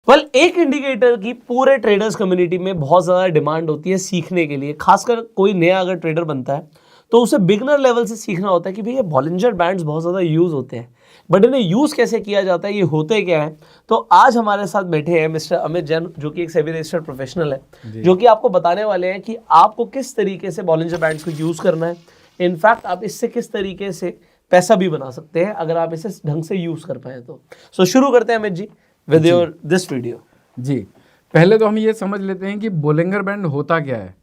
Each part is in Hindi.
एक इंडिकेटर की पूरे ट्रेडर्स कम्युनिटी में बहुत ज़्यादा डिमांड होती है सीखने के लिए। खासकर कोई नया अगर ट्रेडर बनता है तो उसे बिगनर लेवल से सीखना होता है कि भाई ये बॉलिंजर बैंड्स बहुत ज़्यादा यूज़ होते हैं, बट इन्हें यूज़ कैसे किया जाता है, ये होते क्या है। तो आज हमारे साथ बैठे हैं मिस्टर अमित जैन, जो कि एक सेबी रजिस्टर्ड प्रोफेशनल है, जो कि आपको बताने वाले हैं कि आपको किस तरीके से बॉलिंजर बैंड्स को यूज़ करना है। इनफैक्ट आप इससे किस तरीके से पैसा भी बना सकते हैं अगर आप इसे ढंग से यूज़ कर पाए तो। सो शुरू करते हैं Amit ji with your this video. जी, पहले तो हम ये समझ लेते हैं कि बोलिंगर बैंड होता क्या है।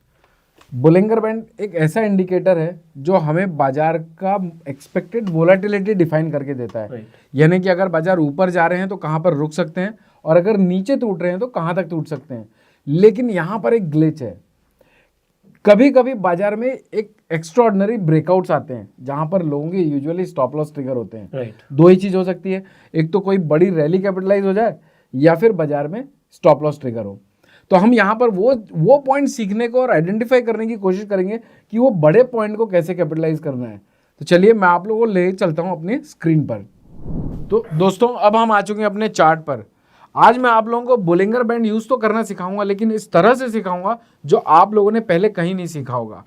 बोलिंगर बैंड एक ऐसा इंडिकेटर है जो हमें बाजार का एक्सपेक्टेड वोलेटिलिटी डिफाइन करके देता है। यानी कि अगर बाजार ऊपर जा रहे हैं तो कहाँ पर रुक सकते हैं, और अगर नीचे टूट रहे हैं तो कहाँ तक टूट सकते हैं। लेकिन यहाँ पर एक ग्लिच है, कभी कभी बाजार में एक एक्स्ट्राऑर्डिनरी ब्रेकआउट्स आते हैं जहां पर लोगों के यूजुअली स्टॉप लॉस ट्रिगर होते हैं। दो ही चीज हो सकती है, एक तो कोई बड़ी रैली कैपिटलाइज हो जाए या फिर बाजार में स्टॉप लॉस ट्रिगर हो। तो हम यहाँ पर वो पॉइंट सीखने को और आइडेंटिफाई करने की कोशिश करेंगे कि वो बड़े पॉइंट को कैसे कैपिटलाइज करना है। तो चलिए मैं आप लोगों को ले चलता हूँ अपनी स्क्रीन पर। तो दोस्तों अब हम आ चुके हैं अपने चार्ट पर। आज मैं आप लोगों को बोलिंगर बैंड यूज तो करना सिखाऊंगा, लेकिन इस तरह से सिखाऊंगा जो आप लोगों ने पहले कहीं नहीं सीखा होगा।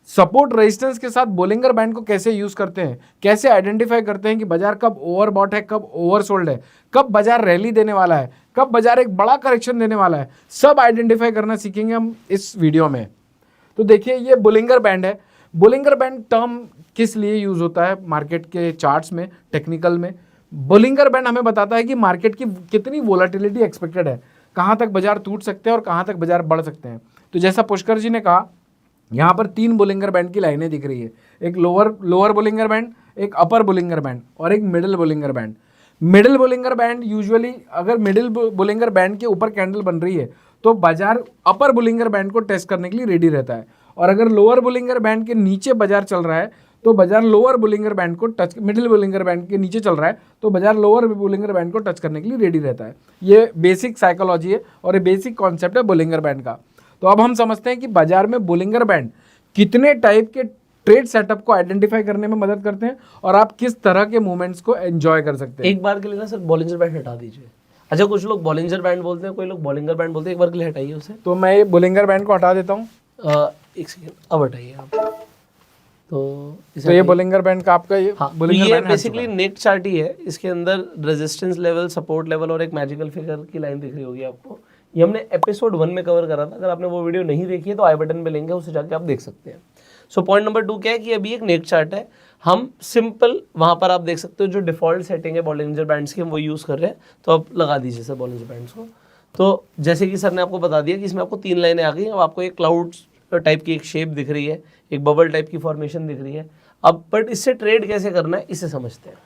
सपोर्ट रेजिस्टेंस के साथ बोलिंगर बैंड को कैसे यूज करते हैं, कैसे आइडेंटिफाई करते हैं कि बाजार कब ओवरबॉट है, कब ओवरसोल्ड है, कब बाजार रैली देने वाला है, कब बाजार एक बड़ा करेक्शन देने वाला है, सब आइडेंटिफाई करना सीखेंगे हम इस वीडियो में। तो देखिए ये बोलिंगर बैंड है। बोलिंगर बैंड टर्म किस लिए यूज होता है मार्केट के चार्ट्स में, टेक्निकल में। बोलिंगर बैंड हमें बताता है कि मार्केट की कितनी वोलेटिलिटी एक्सपेक्टेड है, कहाँ तक बाजार टूट सकते हैं और कहाँ तक बाजार बढ़ सकते हैं। तो जैसा पुष्कर जी ने कहा, यहाँ पर 3 बोलिंगर बैंड की लाइनें दिख रही है, एक लोअर बोलिंगर बैंड, एक अपर बोलिंगर बैंड और एक middle Bollinger band. Middle Bollinger band usually अगर मिडिल बोलिंगर बैंड के ऊपर कैंडल बन रही है तो बाजार अपर बोलिंगर बैंड को टेस्ट करने के लिए रेडी रहता है, और अगर लोअर बोलिंगर बैंड के नीचे बाजार चल रहा है तो बाजार लोअर बोलिंगर बैंड को टच, मिडिल बोलिंगर बैंड के नीचे चल रहा है तो बाजार लोअर बोलिंगर बैंड को टच करने के लिए रेडी रहता है। ये बेसिक साइकोलॉजी है और ये बेसिक कॉन्सेप्ट है बोलिंगर बैंड का। तो अब हम समझते हैं कि बाजार में बोलिंगर बैंड कितने टाइप के ट्रेड सेटअप को आइडेंटिफाई करने में मदद करते हैं और आप किस तरह के मूवमेंट्स को एंजॉय कर सकते हैं। एक बार के लिए ना सर बॉलिंजर बैंड हटा दीजिए। अच्छा, कुछ लोग बॉलिंजर बैंड बोलते हैं, कोई लोग बॉलिंगर बैंड बोलते हैं। एक बार के लिए हटाइए उसे। तो मैं ये बोलिंगर बैंड को हटा देता हूँ। एक सेकेंड, अब हटाइए आप। तो ये बोलिंगर बैंड का आपका ये बोलिंगर बैंड बेसिकली नेक चार्ट ही है। इसके अंदर रेजिस्टेंस लेवल, सपोर्ट लेवल और एक मैजिकल फिगर की लाइन दिख रही होगी आपको। ये हमने एपिसोड 1 में कवर करा था। अगर आपने वो वीडियो नहीं देखी है तो आई बटन पे लिंक है, उसे जाके आप देख सकते हैं। सो पॉइंट नंबर 2 क्या है कि अभी एक नेक चार्ट है, हम सिंपल वहाँ पर आप देख सकते हो जो डिफॉल्ट सेटिंग है बॉलिंजर बैंड्स की, हम वो यूज़ कर रहे हैं। तो आप लगा दीजिए सर बॉलिंजर बैंड्स को। तो जैसे कि सर ने आपको बता दिया कि इसमें आपको 3 लाइनें आ गई। अब आपको एक क्लाउड टाइप की एक शेप दिख रही है, एक बबल टाइप की फॉर्मेशन दिख रही है। अब बट इससे ट्रेड कैसे करना है इसे समझते हैं।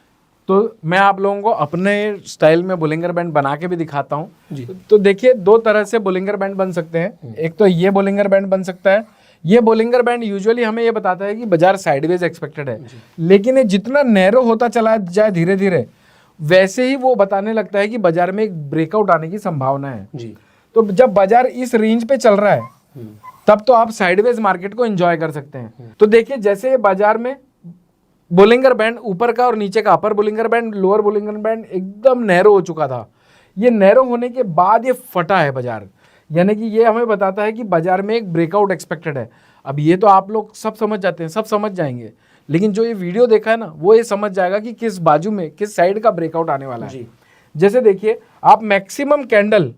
तो मैं आप लोगों को अपने स्टाइल में बोलिंगर बैंड बना के भी दिखाता हूँ। तो देखिए 2 तरह से बोलिंगर बैंड बन सकते हैं। एक तो ये बोलिंगर बैंड बन सकता है। ये बोलिंगर बैंड यूजुअली हमें ये बताता है कि बाजार साइडवेज एक्सपेक्टेड है, लेकिन ये जितना नैरो होता चला जाए धीरे धीरे, वैसे ही वो बताने लगता है कि बाजार में एक ब्रेकआउट आने की संभावना है जी। तो जब बाजार इस रेंज पे चल रहा है तब तो आप साइडवेज मार्केट को एंजॉय कर सकते हैं। तो देखिए जैसे बाजार में बोलिंगर बैंड ऊपर का और नीचे का upper Bollinger band, lower Bollinger band एकदम नैरो हो चुका था। ये नैरो होने के बाद ये फटा है बाजार, यानी कि ये हमें बताता है कि बाजार में एक ब्रेकआउट एक्सपेक्टेड है। अब ये तो आप लोग सब समझ जाते हैं, सब समझ जाएंगे, लेकिन जो ये वीडियो देखा है ना वो ये समझ जाएगा कि किस बाजू में, किस साइड का ब्रेकआउट आने वाला है। जैसे देखिए आप मैक्सिमम कैंडल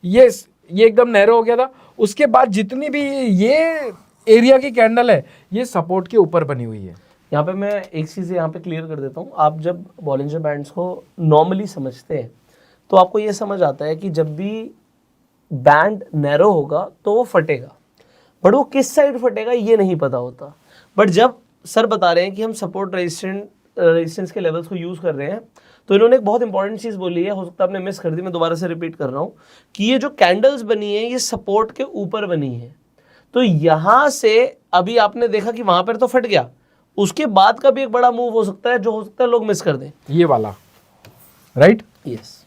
ये एकदम नैरो हो गया था, उसके बाद जितनी भी ये एरिया की कैंडल है ये सपोर्ट के ऊपर बनी हुई है। यहाँ पे मैं एक चीज़ यहाँ पे क्लियर कर देता हूँ। आप जब बॉलिंजर बैंड्स को नॉर्मली समझते हैं तो आपको ये समझ आता है कि जब भी बैंड नैरो होगा तो वो फटेगा, बट वो किस साइड फटेगा ये नहीं पता होता। बट जब सर बता रहे हैं कि हम सपोर्ट रेजिस्टेंस के लेवल्स को यूज़ कर रहे हैं तो इन्होंने एक बहुत इंपॉर्टेंट चीज़ बोली है, हो सकता है आपने मिस कर दी, मैं दोबारा से रिपीट कर रहा हूँ कि ये जो कैंडल्स बनी है ये सपोर्ट के ऊपर बनी है। तो यहाँ से अभी आपने देखा कि वहाँ पर तो फट गया, उसके बाद का भी एक बड़ा मूव हो सकता है जो हो सकता है लोग मिस कर दें, ये वाला, राइट? यस।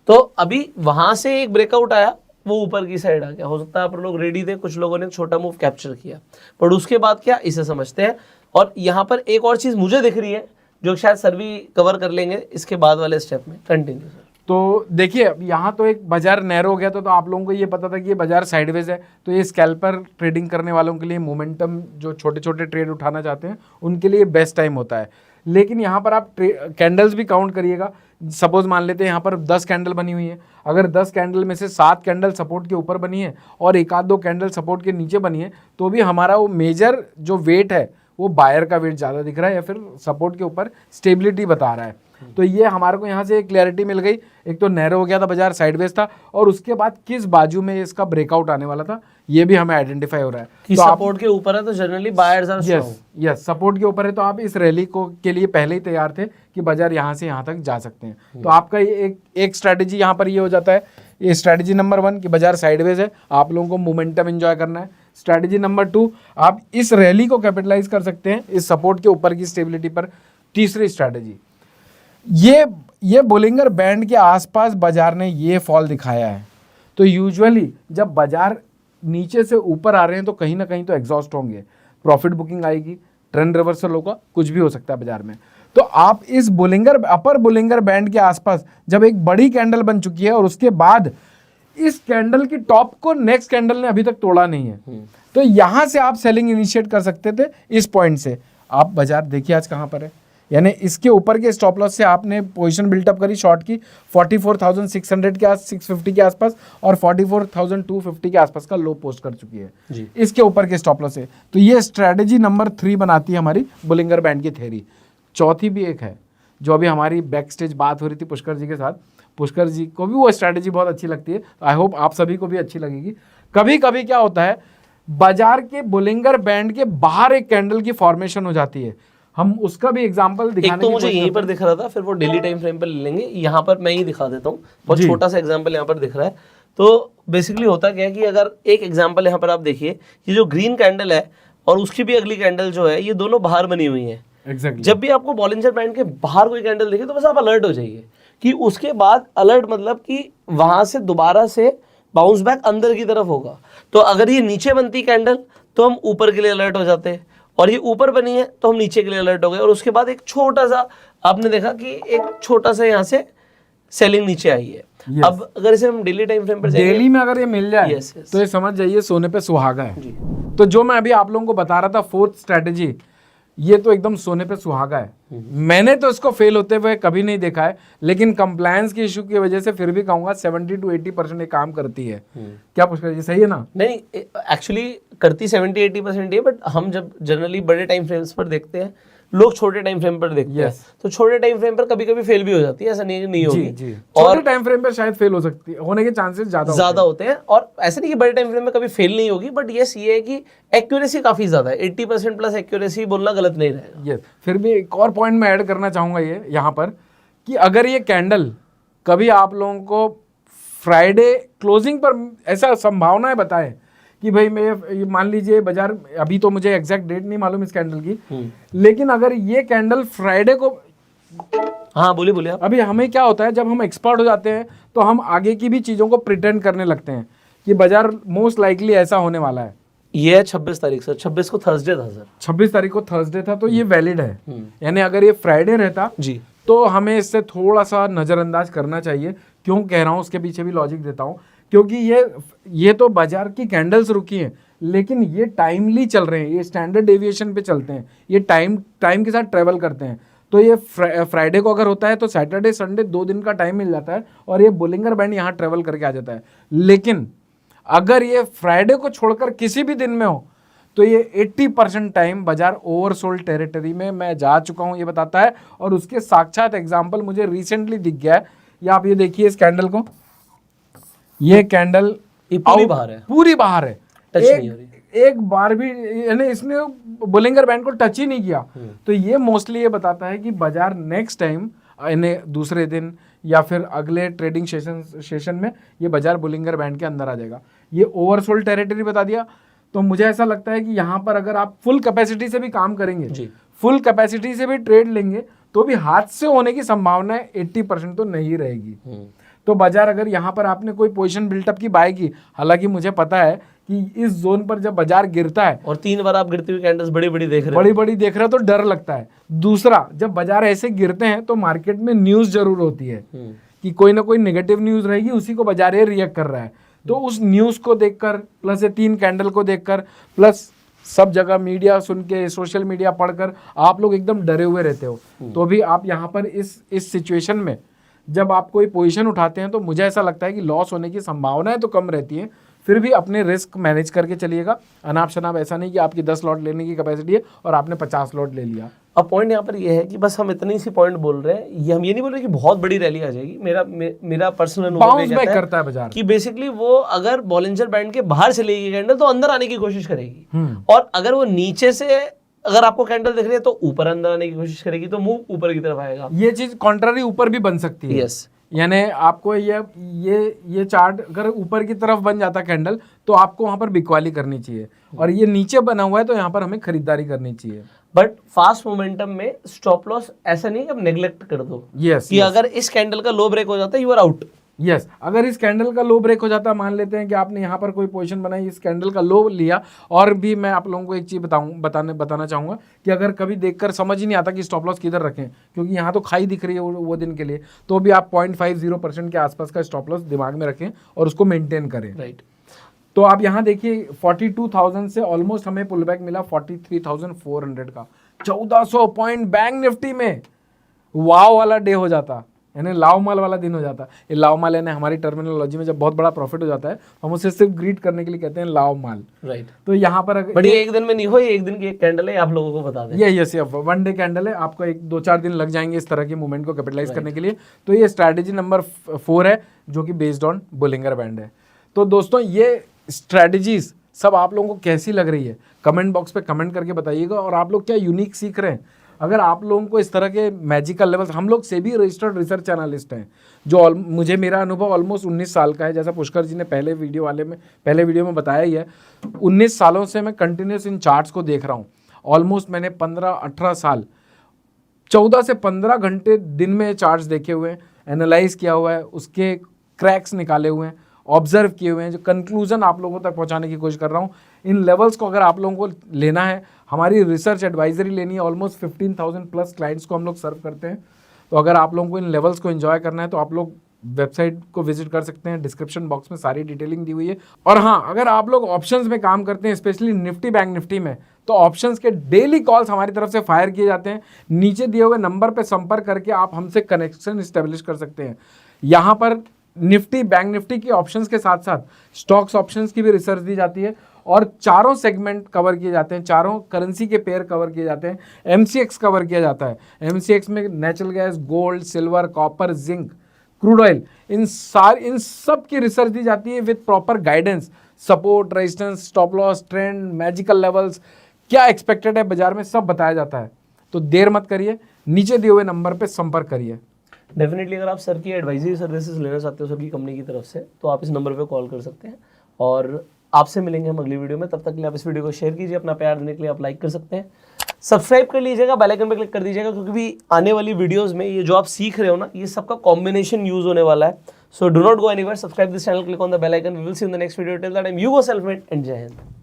तो अभी वहां से एक ब्रेकआउट आया, वो ऊपर की साइड आ गया, हो सकता है आप लोग रेडी थे, कुछ लोगों ने छोटा मूव कैप्चर किया, पर उसके बाद क्या इसे समझते हैं। और यहाँ पर एक और चीज मुझे दिख रही है जो शायद सर भी कवर कर लेंगे इसके बाद वाले स्टेप में। Continue sir. तो देखिए अब यहाँ तो एक बाजार नैरो हो गया तो आप लोगों को ये पता था कि ये बाजार साइडवेज है, तो ये स्कैल्पर ट्रेडिंग करने वालों के लिए मोमेंटम, जो छोटे छोटे ट्रेड उठाना चाहते हैं उनके लिए बेस्ट टाइम होता है। लेकिन यहाँ पर आप कैंडल्स भी काउंट करिएगा। सपोज मान लेते हैं यहाँ पर 10 कैंडल बनी हुई है, अगर 10 कैंडल में से 7 कैंडल सपोर्ट के ऊपर बनी है और एक आध दो कैंडल सपोर्ट के नीचे बनी है, तो भी हमारा वो मेजर जो वेट है वो बायर का वेट ज़्यादा दिख रहा है या फिर सपोर्ट के ऊपर स्टेबिलिटी बता रहा है। तो ये हमारे को यहाँ से क्लैरिटी मिल गई। एक तो नैरो हो गया था, बाजार साइडवेज था, और उसके बाद किस बाजू में इसका ब्रेकआउट आने वाला था ये भी हमें आइडेंटिफाई हो रहा है कि तो सपोर्ट के ऊपर है तो generally buyers are strong. Yes support के ऊपर है तो आप इस रैली को के लिए पहले ही तैयार थे कि बाजार यहाँ से यहाँ तक जा सकते हैं। तो आपका ये एक स्ट्रैटेजी यहाँ पर ये हो जाता है, ये स्ट्रैटेजी नंबर 1 कि बाजार साइडवेज है, आप लोगों को मोमेंटम एंजॉय करना है। स्ट्रैटेजी नंबर 2, आप इस रैली को कैपिटलाइज कर सकते हैं इस सपोर्ट के ऊपर की स्टेबिलिटी पर। तीसरी स्ट्रैटेजी, ये बोलिंगर बैंड के आसपास बाजार ने ये फॉल दिखाया है, तो यूजुअली जब बाजार नीचे से ऊपर आ रहे हैं तो कहीं ना कहीं तो एग्जॉस्ट होंगे, प्रॉफिट बुकिंग आएगी, ट्रेंड रिवर्सल होगा, कुछ भी हो सकता है बाजार में। तो आप इस अपर बोलिंगर बैंड के आसपास जब एक बड़ी कैंडल बन चुकी है और उसके बाद इस कैंडल की टॉप को नेक्स्ट कैंडल ने अभी तक तोड़ा नहीं है, तो यहां से आप सेलिंग इनिशिएट कर सकते थे। इस पॉइंट से आप बाजार देखिए आज कहां पर है, यानी इसके ऊपर के स्टॉप लॉस से आपने पोजीशन बिल्टअप करी शॉर्ट की 44,600 के 650 के आसपास और 44,250 के आसपास का लो पोस्ट कर चुकी है जी। इसके ऊपर के स्टॉप लॉस से। तो ये स्ट्रैटेजी नंबर 3 बनाती है हमारी बोलिंगर बैंड की थ्योरी। चौथी भी एक है जो अभी हमारी बैक स्टेज बात हो रही थी पुष्कर जी के साथ, पुष्कर जी को भी वो स्ट्रैटेजी बहुत अच्छी लगती है, आई होप आप सभी को भी अच्छी लगेगी। कभी कभी क्या होता है, बाजार के बोलिंगर बैंड के बाहर एक कैंडल की फॉर्मेशन हो जाती है, हम उसका भी एग्जांपल दिखाने एक तो मुझे यहीं पर दिख रहा था, फिर वो डेली टाइम फ्रेम पर ले लेंगे। यहाँ पर मैं ही दिखा देता हूँ, बहुत छोटा सा एग्जांपल यहाँ पर दिख रहा है। तो बेसिकली होता क्या है कि अगर एक एग्जांपल यहाँ पर आप देखिए, ये जो ग्रीन कैंडल है और उसकी भी अगली कैंडल जो है, ये दोनों बाहर बनी हुई है। Exactly. जब भी आपको बॉलिंजर बैंड के बाहर कोई कैंडल दिखे तो बस आप अलर्ट हो जाइए कि उसके बाद अलर्ट मतलब कि वहां से दोबारा से बाउंस बैक अंदर की तरफ होगा। तो अगर ये नीचे बनती कैंडल तो हम ऊपर के लिए अलर्ट हो जाते हैं, और ये ऊपर बनी है तो हम नीचे के लिए अलर्ट हो गए। और उसके बाद एक छोटा सा आपने देखा कि एक छोटा सा यहाँ से सेलिंग नीचे आई है। Yes. अब अगर इसे हम डेली टाइम फ्रेम पर डेली में अगर ये मिल जाए Yes, yes. तो ये समझ जाइए सोने पे सुहागा है जी। तो जो मैं अभी आप लोगों को बता रहा था फोर्थ स्ट्रैटेजी, ये तो एकदम सोने पे सुहागा है। मैंने तो इसको फेल होते हुए कभी नहीं देखा है, लेकिन कंप्लायंस की इशू की वजह से फिर भी कहूंगा 70 to 80% ये काम करती है। क्या पुष्कर जी सही है ना? नहीं, एक्चुअली करती 70-80% है, बट हम जब जनरली बड़े टाइम फ्रेम्स पर देखते हैं, लोग छोटे टाइम फ्रेम पर देखते हैं, तो छोटे टाइम फ्रेम पर कभी कभी फेल भी हो जाती है, ऐसा नहीं होगी। जी। छोटे टाइम फ्रेम पर शायद फेल हो सकती है, होने के चांसेस ज्यादा होते हैं। और ऐसा नहीं कि बड़े टाइम फ्रेम में कभी फेल नहीं होगी, बट यस ये है कि एक्यूरेसी काफी ज्यादा है, 80% प्लस एक्यूरेसी बोलना गलत नहीं रहेगा। यस, फिर भी एक और पॉइंट मैं ऐड करना चाहूंगा ये यहाँ पर कि अगर ये कैंडल कभी आप लोगों को फ्राइडे क्लोजिंग पर ऐसा संभावनाएं बताए कि भाई मैं मान लीजिए बाजार, अभी तो मुझे एग्जैक्ट डेट नहीं मालूम इस कैंडल की, लेकिन अगर ये कैंडल फ्राइडे को, हाँ बोलिए आप। अभी हमें क्या होता है जब हम एक्सपर्ट हो जाते हैं तो हम आगे की भी चीजों को प्रिटेंड करने लगते हैं कि बाजार मोस्ट लाइकली ऐसा होने वाला है। ये है 26 तारीख से, 26 को थर्सडे था सर, 26 तारीख को थर्सडे था, तो ये वैलिड है। यानी अगर ये फ्राइडे रहता जी तो हमें इससे थोड़ा सा नजरअंदाज करना चाहिए। क्यों कह रहा हूँ उसके पीछे भी लॉजिक देता हूँ, क्योंकि ये तो बाजार की कैंडल्स रुकी हैं, लेकिन ये टाइमली चल रहे हैं, ये स्टैंडर्ड डेविएशन पे चलते हैं, ये टाइम के साथ ट्रेवल करते हैं। तो ये फ्राइडे को अगर होता है तो सैटरडे संडे 2 दिन का टाइम मिल जाता है और ये बोलिंगर बैंड यहाँ ट्रेवल करके आ जाता है। लेकिन अगर ये फ्राइडे को छोड़कर किसी भी दिन में हो तो ये 80% टाइम बाजार ओवरसोल्ड टेरिटरी में मैं जा चुका हूँ, ये बताता है। और उसके साक्षात एग्जाम्पल मुझे रिसेंटली दिख गया है। या आप ये देखिए इस कैंडल को, ये कैंडल पूरी बाहर है, पूरी बाहर है, टच नहीं हो रही, एक बार भी यानी इसने बोलिंगर बैंड को टच ही नहीं किया। तो ये मोस्टली ये बताता है कि बाजार नेक्स्ट टाइम इन्हें दूसरे दिन या फिर अगले ट्रेडिंग सेशन में ये बाजार बोलिंगर बैंड के अंदर आ जाएगा। ये ओवरसोल्ड टेरिटरी बता दिया। तो मुझे ऐसा लगता है कि यहाँ पर अगर आप फुल कैपेसिटी से भी काम करेंगे, फुल कैपेसिटी से भी ट्रेड लेंगे, तो भी हाथ से होने की संभावना 80% तो नहीं रहेगी। तो बाजार अगर यहाँ पर आपने कोई पोजीशन बिल्टअप की बाय की, हालांकि मुझे पता है कि इस जोन पर जब बाजार गिरता है और 3 बार आप गिरती हुई कैंडल्स बड़ी बड़ी देख रहे हो तो डर लगता है। दूसरा, जब बाजार ऐसे गिरते हैं तो मार्केट में न्यूज जरूर होती है कि कोई ना कोई नेगेटिव न्यूज़ रहेगी, उसी को बाजार ये रिएक्ट कर रहा है। तो उस न्यूज़ को देखकर प्लस ये 3 कैंडल को देखकर प्लस सब जगह मीडिया सुन के, सोशल मीडिया पढ़कर आप लोग एकदम डरे हुए रहते हो। तो भी आप यहाँ पर इस सिचुएशन में जब आप कोई पोजीशन उठाते हैं तो मुझे ऐसा लगता है कि लॉस होने की संभावनाएं तो कम रहती हैं, फिर भी अपने रिस्क मैनेज करके चलिएगा। अनाप शनाप ऐसा नहीं कि आपकी 10 लॉट लेने की कैपेसिटी है और आपने 50 लॉट ले लिया। अब पॉइंट यहाँ पर ये है कि बस हम इतनी सी पॉइंट बोल रहे हैं, ये हम ये नहीं बोल रहे कि बहुत बड़ी रैली आ जाएगी। मेरा पर्सनल अनुभव बाउंस बैक करता है बाजार कि बेसिकली वो अगर बॉलिंजर बैंड के बाहर चलेगी कैंडल तो अंदर आने की कोशिश करेगी, और अगर वो नीचे से अगर आपको कैंडल दिख रही है तो ऊपर अंदर आने की कोशिश करेगी, तो मूव ऊपर की तरफ आएगा। ये चीज कॉन्ट्ररी ऊपर भी बन सकती है। यस, यानी आपको ये चार्ट अगर ऊपर की तरफ बन जाता कैंडल तो आपको वहां पर बिकवाली करनी चाहिए, और ये नीचे बना हुआ है तो यहाँ पर हमें खरीदारी करनी चाहिए। बट फास्ट मोमेंटम में स्टॉप लॉस ऐसा नहीं कि आप नेग्लेक्ट कर दो। यस, कि अगर इस कैंडल का लो ब्रेक हो जाता है यू आर आउट। यस, अगर इस कैंडल का लो ब्रेक हो जाता है, मान लेते हैं कि आपने यहाँ पर कोई पोजीशन बनाई, इस कैंडल का लो लिया, और भी मैं आप लोगों को एक चीज़ बताना चाहूँगा कि अगर कभी देखकर समझ ही नहीं आता कि स्टॉप लॉस किधर रखें, क्योंकि यहाँ तो खाई दिख रही है वो दिन के लिए, तो भी आप 0.50% के आसपास का स्टॉप लॉस दिमाग में रखें और उसको मेंटेन करें। राइट। तो आप यहाँ देखिए 42,000 से ऑलमोस्ट हमें पुल बैक मिला 43,400 का, 1400 पॉइंट बैंक निफ्टी में। वाव वाला डे हो जाता, यानी लाव माल वाला दिन हो जाता। ये लाव माल यानी हमारी टर्मिनोलॉजी में जब बहुत बड़ा प्रॉफिट हो जाता है हम उसे सिर्फ ग्रीट करने के लिए कहते हैं लाव माल। राइट। तो यहाँ पर बट ये एक दिन में नहीं हो, ये एक दिन की एक कैंडल है, आप लोगों को बता दें। ये यस, 1 डे कैंडल है, आपको 2-4 दिन लग जाएंगे इस तरह की मूवमेंट को कैपिटलाइज करने के लिए। तो ये स्ट्रैटेजी नंबर 4 है जो कि बेस्ड ऑन बोलिंगर बैंड है। तो दोस्तों ये स्ट्रैटेजीज सब आप लोगों को कैसी लग रही है कमेंट बॉक्स पे कमेंट करके बताइएगा, और आप लोग क्या यूनिक सीख रहे हैं। अगर आप लोगों को इस तरह के मैजिकल लेवल्स, हम लोग सेबी रजिस्टर्ड रिसर्च एनालिस्ट हैं, जो मुझे मेरा अनुभव ऑलमोस्ट 19 साल का है, जैसा पुष्कर जी ने पहले वीडियो में बताया ही है। 19 सालों से मैं कंटिन्यूस इन चार्ट्स को देख रहा हूँ। ऑलमोस्ट मैंने 15-18 साल 14 से 15 घंटे दिन में चार्ट्स देखे हुए हैं, एनालाइज किया हुआ है, उसके क्रैक्स निकाले हुए हैं, ऑब्जर्व किए हुए हैं, जो कंक्लूजन आप लोगों तक पहुंचाने की कोशिश कर रहा हूं। इन लेवल्स को अगर आप लोगों को लेना है, हमारी रिसर्च एडवाइजरी लेनी है, ऑलमोस्ट 15,000 प्लस क्लाइंट्स को हम लोग सर्व करते हैं। तो अगर आप लोगों को इन लेवल्स को एंजॉय करना है तो आप लोग वेबसाइट को विजिट कर सकते हैं, डिस्क्रिप्शन बॉक्स में सारी डिटेलिंग दी हुई है। और हाँ, अगर आप लोग ऑप्शंस में काम करते हैं, स्पेशली निफ्टी बैंक निफ्टी में, तो ऑप्शंस के डेली कॉल्स हमारी तरफ से फायर किए जाते हैं। नीचे दिए हुए नंबर पर संपर्क करके आप हमसे कनेक्शन इस्टेब्लिश कर सकते हैं। यहाँ पर निफ्टी बैंक निफ्टी की ऑप्शंस के साथ साथ स्टॉक्स ऑप्शंस की भी रिसर्च दी जाती है, और चारों सेगमेंट कवर किए जाते हैं, चारों करेंसी के पेयर कवर किए जाते हैं, एमसीएक्स कवर किया जाता है। एमसीएक्स में natural gas, gold, silver, copper, zinc, crude oil, इन सब की रिसर्च दी जाती है with proper guidance, support, resistance, stop loss, trend, magical levels, क्या एक्सपेक्टेड है बाजार में, सब बताया जाता है। तो देर मत करिए, नीचे दिए हुए नंबर पर संपर्क करिए। डेफिनेटली अगर आप सर की एडवाइजरी सर्विसेज लेना चाहते हो सर की कंपनी की तरफ से, तो आप इस नंबर पे कॉल कर सकते हैं, और आपसे मिलेंगे हम अगली वीडियो में। तब तक के लिए आप इस वीडियो को शेयर कीजिए, अपना प्यार देने के लिए आप लाइक कर सकते हैं, सब्सक्राइब कर लीजिएगा, बेल आइकन पे क्लिक कर दीजिएगा, क्योंकि भी आने वाली वीडियोस में ये जो आप सीख रहे हो ना, ये सबका कॉम्बिनेशन यूज होने वाला है। So do not go anywhere, subscribe this channel, click on the bell icon, we will see in the next video. Till that time you go self made and जय हिंद।